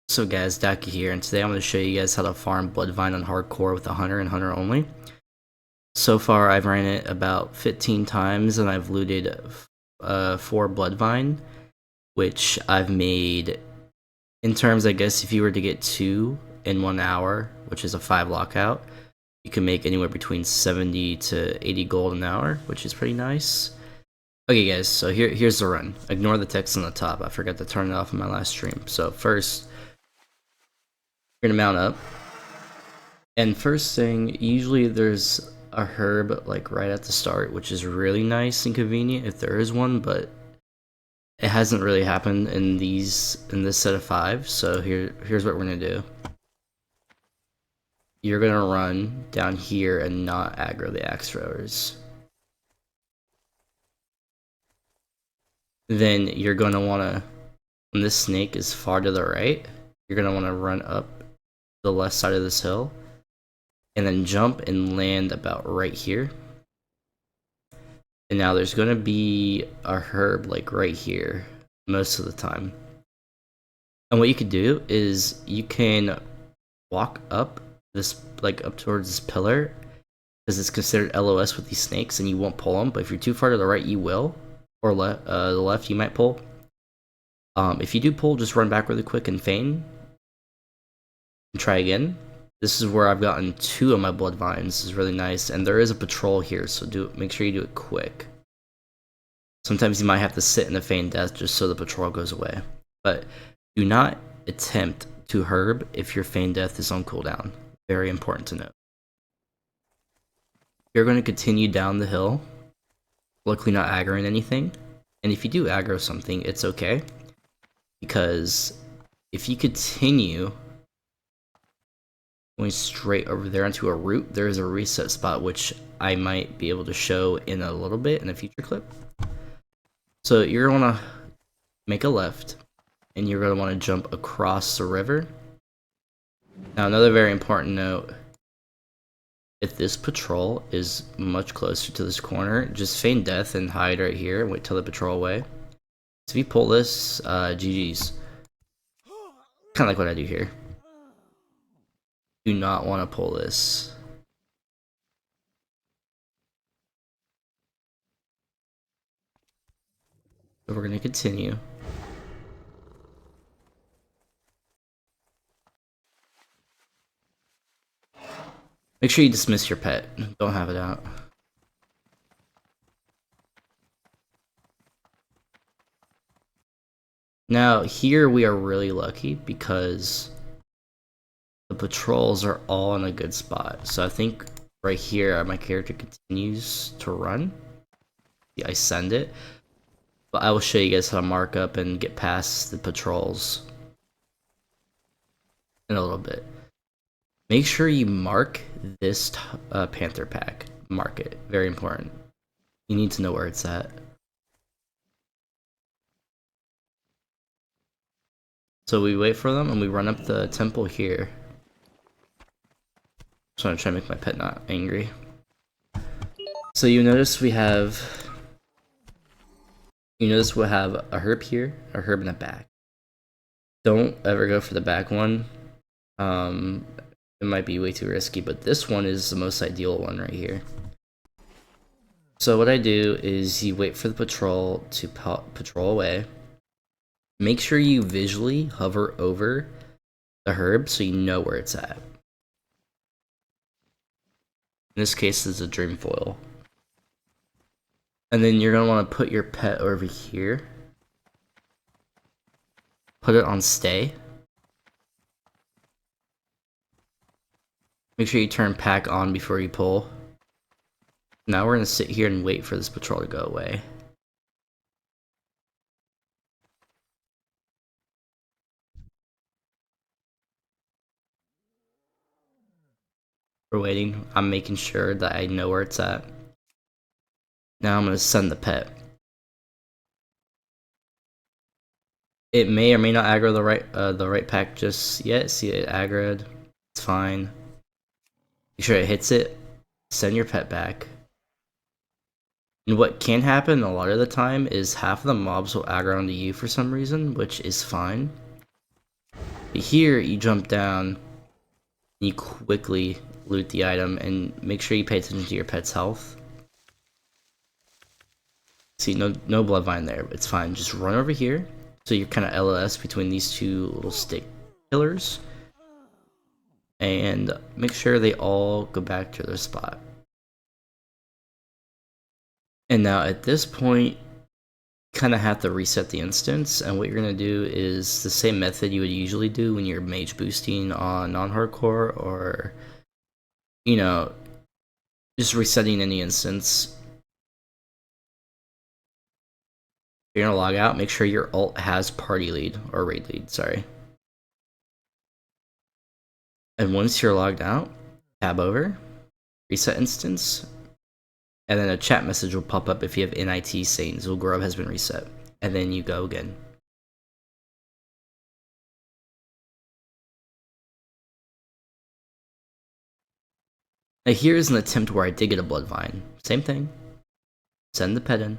So guys, Daki here, and today I'm going to show you guys how to farm Bloodvine on hardcore with a hunter and hunter only. So far I've ran it about 15 times and I've looted 4 Bloodvine, which I've made, in terms I guess if you were to get 2 in 1 hour, which is a 5 lockout, you can make anywhere between 70 to 80 gold an hour, which is pretty nice. Okay guys, so here's the run. Ignore the text on the top, I forgot to turn it off in my last stream. So first, you're gonna mount up, and first thing, usually there's a herb like right at the start, which is really nice and convenient if there is one, but it hasn't really happened in this set of 5. So here's what we're gonna do. You're gonna run down here and not aggro the axe throwers. Then you're gonna wanna, when this snake is far to the right, you're gonna wanna run up the left side of this hill and then jump and land about right here. And now there's gonna be a herb like right here most of the time. And what you could do is you can walk up this, like up towards this pillar, because it's considered LOS with these snakes and you won't pull them, but if you're too far to the right you will, or the left you might pull. If you do pull, just run back really quick and feign and try again. This is where I've gotten 2 of my Bloodvines. This is really nice, and there is a patrol here, so make sure you do it quick. Sometimes you might have to sit in a feigned death just so the patrol goes away, but do not attempt to herb if your feigned death is on cooldown. Very important to note. You're going to continue down the hill, luckily not aggroing anything, and if you do aggro something, it's okay, because if you continue going straight over there onto a route, there is a reset spot which I might be able to show in a little bit in a future clip. So you're going to want to make a left and you're going to want to jump across the river. Now another very important note, if this patrol is much closer to this corner, just feign death and hide right here and wait till the patrol away. So if you pull this, GG's. Kind of like what I do here. Do not want to pull this. So we're going to continue. Make sure you dismiss your pet. Don't have it out. Now here we are really lucky because the patrols are all in a good spot. So I think right here my character continues to run. Yeah, I send it. But I will show you guys how to mark up and get past the patrols in a little bit. Make sure you mark this panther pack. Mark it. Very important. You need to know where it's at. So we wait for them and we run up the temple here. Just want to try to make my pet not angry. So you notice we'll have a herb here, a herb in the back. Don't ever go for the back one. It might be way too risky, but this one is the most ideal one right here. So what I do is you wait for the patrol to patrol away. Make sure you visually hover over the herb so you know where it's at. In this case, it's a dream foil. And then you're going to want to put your pet over here. Put it on stay. Make sure you turn pack on before you pull. Now we're going to sit here and wait for this patrol to go away. We're waiting. I'm making sure that I know where it's at. Now I'm going to send the pet. It may or may not aggro the right pack just yet. See it aggroed. It's fine. Make sure it hits it. Send your pet back. And what can happen a lot of the time is half of the mobs will aggro onto you for some reason, which is fine. But here, you jump down, and you quickly loot the item, and make sure you pay attention to your pet's health. See, no Bloodvine there, but it's fine. Just run over here, so you're kind of LS between these two little stick pillars, and make sure they all go back to their spot. And now at this point, you kind of have to reset the instance, and what you're going to do is the same method you would usually do when you're mage boosting on non-hardcore, or, you know, just resetting any instance. You're going to log out, make sure your alt has party lead, or raid lead, sorry. And once you're logged out, tab over, reset instance, and then a chat message will pop up if you have NIT saying Zul'Gurub has been reset. And then you go again. Now here's an attempt where I did get a Bloodvine. Same thing. Send the pet in.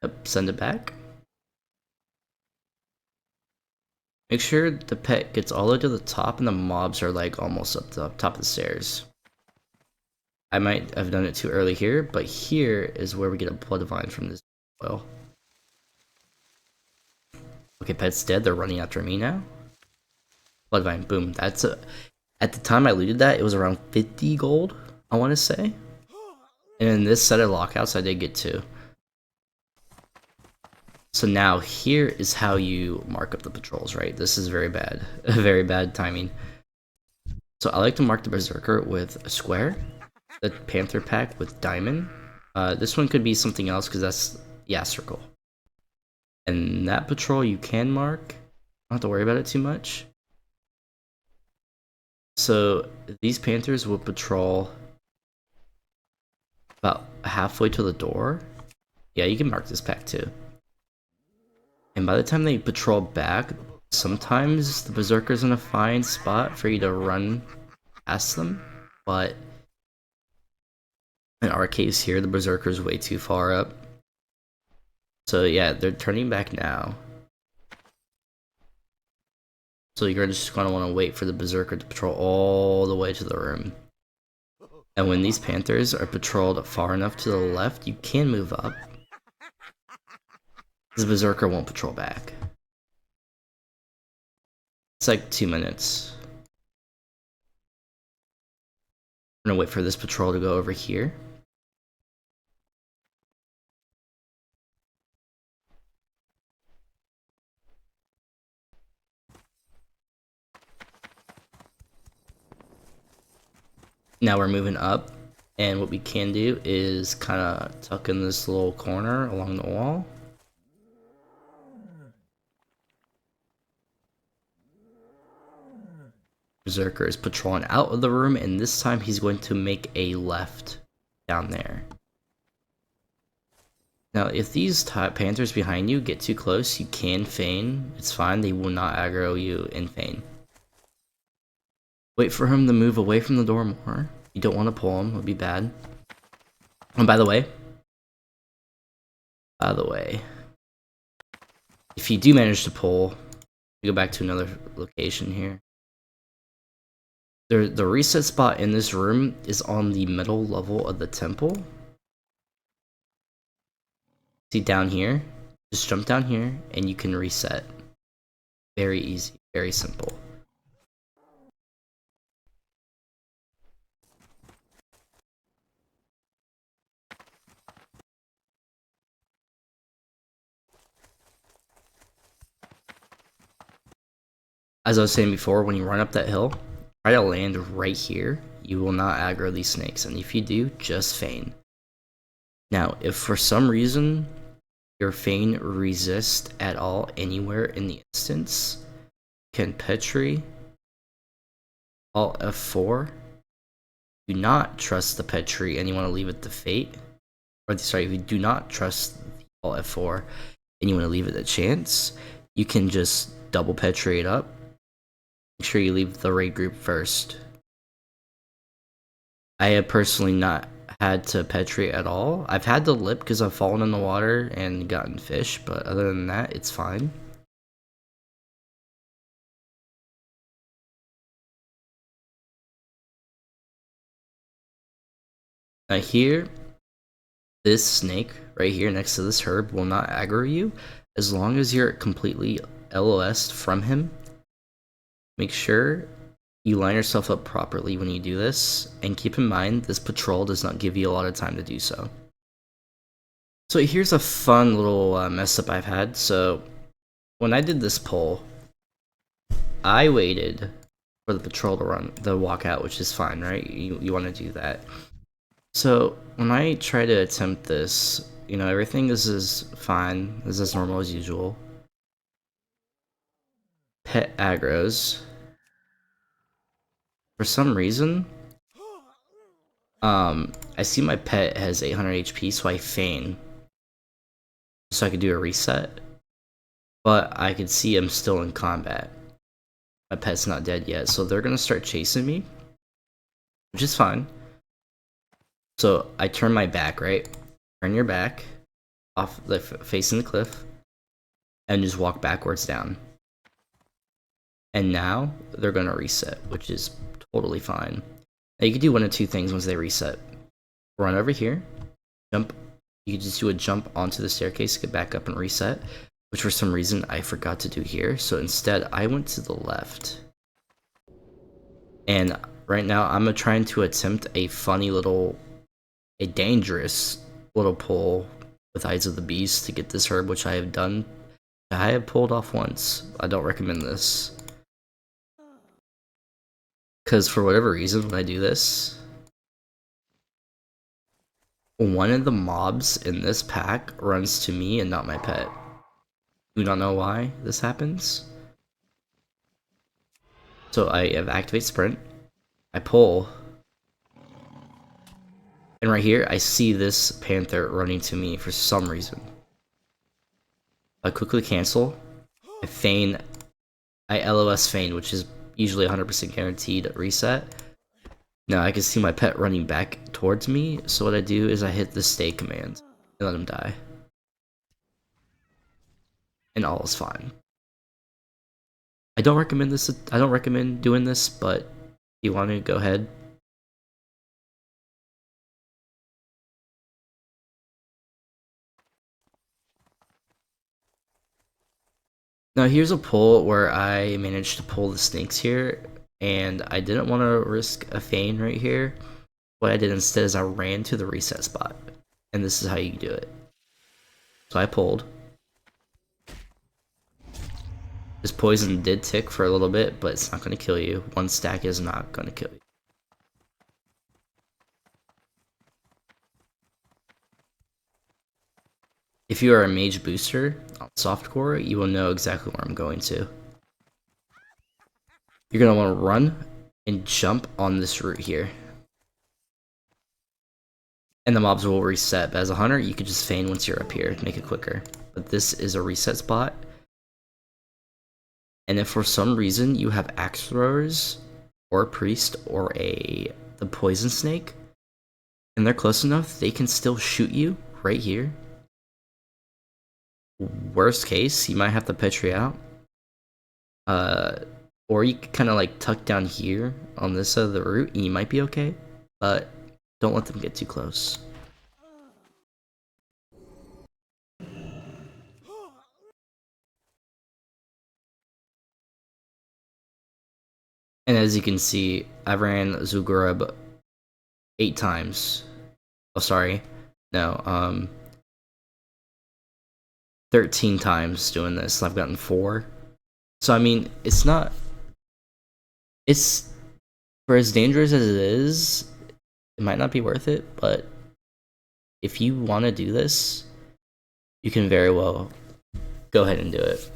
Yep, send it back. Make sure the pet gets all the way to the top and the mobs are like almost up the top of the stairs. I might have done it too early here, but here is where we get a Bloodvine from this oil. Okay, pet's dead. They're running after me now. Bloodvine, boom. That's a. At the time I looted that, it was around 50 gold, I want to say. And in this set of lockouts, I did get 2. So now here is how you mark up the patrols, right? This is very bad. Very bad timing. So I like to mark the Berserker with a square, the Panther pack with diamond. This one could be something else because that's, yeah, circle. And that patrol you can mark. Don't have to worry about it too much. So these Panthers will patrol about halfway to the door. Yeah, you can mark this pack too. And by the time they patrol back, sometimes the Berserker's in a fine spot for you to run past them, but in our case here, the Berserker's way too far up. So yeah, they're turning back now. So you're just gonna want to wait for the Berserker to patrol all the way to the room. And when these Panthers are patrolled far enough to the left, you can move up. The Berserker won't patrol back. It's like 2 minutes. I'm gonna wait for this patrol to go over here. Now we're moving up, and what we can do is kind of tuck in this little corner along the wall. Berserker is patrolling out of the room, and this time he's going to make a left down there. Now, if these Panthers behind you get too close, you can feign. It's fine, they will not aggro you in feign. Wait for him to move away from the door more. You don't want to pull him, it would be bad. And by the way, if you do manage to pull, you go back to another location here. The reset spot in this room is on the middle level of the temple. See down here? Just jump down here and you can reset. Very easy, very simple. As I was saying before, when you run up that hill, try to land right here. You will not aggro these snakes, and if you do, just feign. Now, if for some reason your feign resists at all anywhere in the instance, you can Petri, Alt F4. Do not trust the Petri and you want to leave it to fate. Or sorry, if you do not trust Alt F4 and you want to leave it to chance, you can just double Petri it up. Make sure you leave the raid group first. I have personally not had to penetrate at all. I've had to lip because I've fallen in the water and gotten fish, but other than that, it's fine. Now here, this snake right here next to this herb will not aggro you as long as you're completely LOS'd from him. Make sure you line yourself up properly when you do this, and keep in mind this patrol does not give you a lot of time to do so. So here's a fun little mess up I've had. So when I did this pull, I waited for the patrol to walk out, which is fine, right? You want to do that. So when I try to attempt this, you know, everything is fine, is as normal as usual. Pet aggros. For some reason, I see my pet has 800 HP, so I feign, so I could do a reset. But I could see I'm still in combat. My pet's not dead yet, so they're gonna start chasing me, which is fine. So I turn my back, right? Turn your back, off the facing the cliff, and just walk backwards down. And now they're gonna reset, which is totally fine. Now you can do one of two things once they reset. Run over here, jump. You can just do a jump onto the staircase, get back up and reset, which for some reason I forgot to do here. So instead I went to the left. And right now I'm trying to attempt a dangerous little pull with Eyes of the Beast to get this herb, which I have done. I have pulled off once. I don't recommend this. Because for whatever reason, when I do this, one of the mobs in this pack runs to me and not my pet. Do not know why this happens. So I have activate sprint. I pull. And right here, I see this panther running to me for some reason. I quickly cancel. I feign. I LOS feign, which is usually 100% guaranteed reset. Now I can see my pet running back towards me, so what I do is I hit the stay command and let him die. And all is fine. I don't recommend this. I don't recommend doing this, but if you want to, go ahead. Now here's a pull where I managed to pull the snakes here, and I didn't want to risk a feign right here. What I did instead is I ran to the reset spot, and this is how you do it. So I pulled. This poison did tick for a little bit, but it's not going to kill you. One stack is not going to kill you. If you are a mage booster on softcore, you will know exactly where I'm going to. You're going to want to run and jump on this route here. And the mobs will reset, but as a hunter, you could just feign once you're up here to make it quicker. But this is a reset spot. And if for some reason you have axe throwers, or a priest, or the poison snake, and they're close enough, they can still shoot you right here. Worst case, you might have to petri out. Or you can kind of like tuck down here on this side of the route, and you might be okay. But don't let them get too close. And as you can see, I ran Zugurub 8 times. Oh, sorry. No, 13 times doing this. I've gotten 4. So, I mean, it's not... It's... For as dangerous as it is, it might not be worth it, but if you want to do this, you can very well go ahead and do it.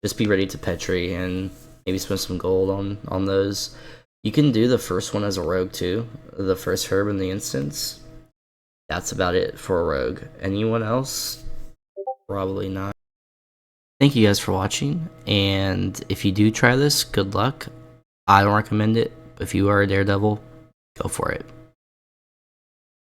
Just be ready to petri and maybe spend some gold on those. You can do the first one as a rogue too, the first herb in the instance. That's about it for a rogue. Anyone else? Probably not. Thank you guys for watching, and if you do try this, good luck. I don't recommend it, but if you are a daredevil, go for it.